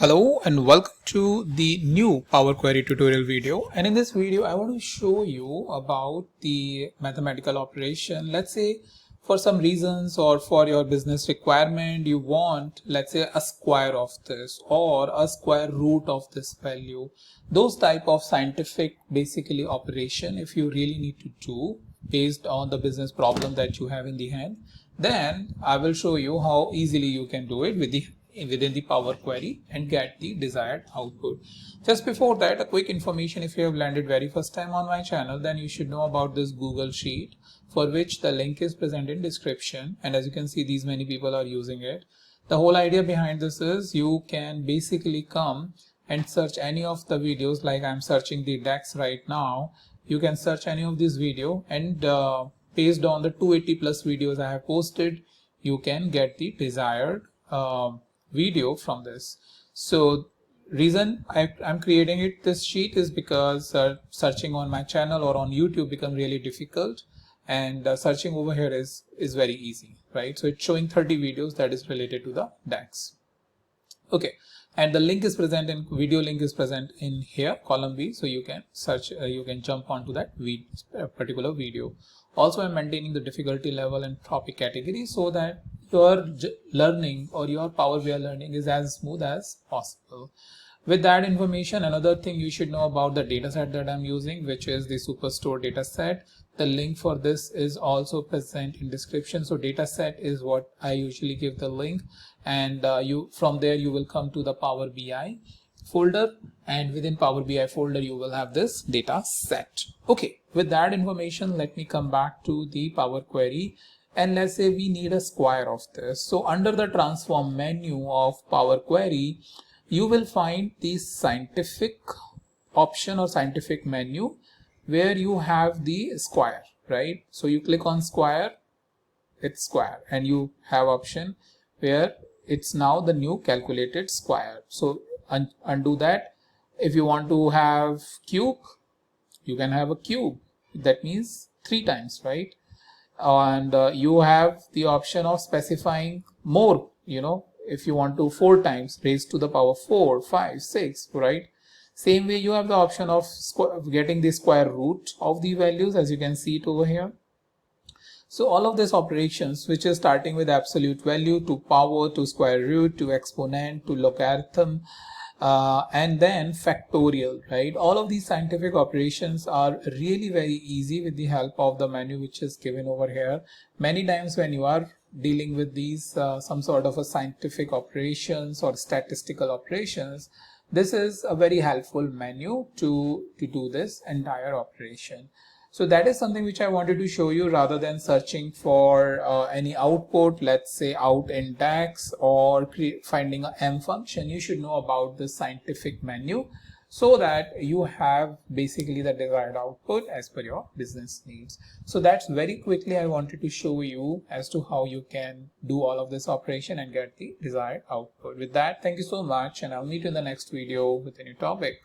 Hello and welcome to the new Power Query tutorial video, and in this video I want to show you about the mathematical operation. Let's say for some reasons or for your business requirement you want, let's say, a square of this or a square root of this value. Those type of scientific basically operation, if you really need to do based on the business problem that you have in the hand, then I will show you how easily you can do it within the Power Query and get the desired output. Just before that, a quick information: if you have landed very first time on my channel, then you should know about this Google Sheet, for which the link is present in description, and as you can see, these many people are using it. The whole idea behind this is you can basically come and search any of the videos. Like I'm searching the DAX right now. You can search any of these video, and based on the 280 plus videos I have posted, you can get the desired video from this. So reason I'm creating this sheet is because searching on my channel or on YouTube become really difficult, and searching over here is very easy, right? So it's showing 30 videos that is related to the DAX. Okay, and the link is present in video link is present in here, column B, so you can search, you can jump onto that particular video. Also, I'm maintaining the difficulty level and topic category so that your learning or your Power BI learning is as smooth as possible. With that information, another thing you should know about the dataset that I'm using, which is the Sqaure dataset. The link for this is also present in description. So dataset is what I usually give the link, and from there you will come to the Power BI folder, and within Power BI folder you will have this data set. Okay, with that information, let me come back to the Power Query, and let's say we need a square of this. So under the transform menu of Power Query, you will find the scientific option or scientific menu where you have the square, right? So you click on square, it's square, and you have option where it's now the new calculated square. So undo that. If you want to have cube, you can have a cube. That means 3 times, right? And you have the option of specifying more, if you want to 4 times raised to the power 4, 5, 6, right? Same way you have the option of getting the square root of the values, as you can see it over here. So all of these operations, which is starting with absolute value to power to square root to exponent to logarithm, and then factorial, right? All of these scientific operations are really very easy with the help of the menu which is given over here. Many times when you are dealing with these some sort of a scientific operations or statistical operations, this is a very helpful menu to do this entire operation. So that is something which I wanted to show you, rather than searching for any output, let's say out in DAX, or finding a M function. You should know about the scientific menu so that you have basically the desired output as per your business needs. So that's very quickly I wanted to show you as to how you can do all of this operation and get the desired output. With that, thank you so much, and I'll meet you in the next video with a new topic.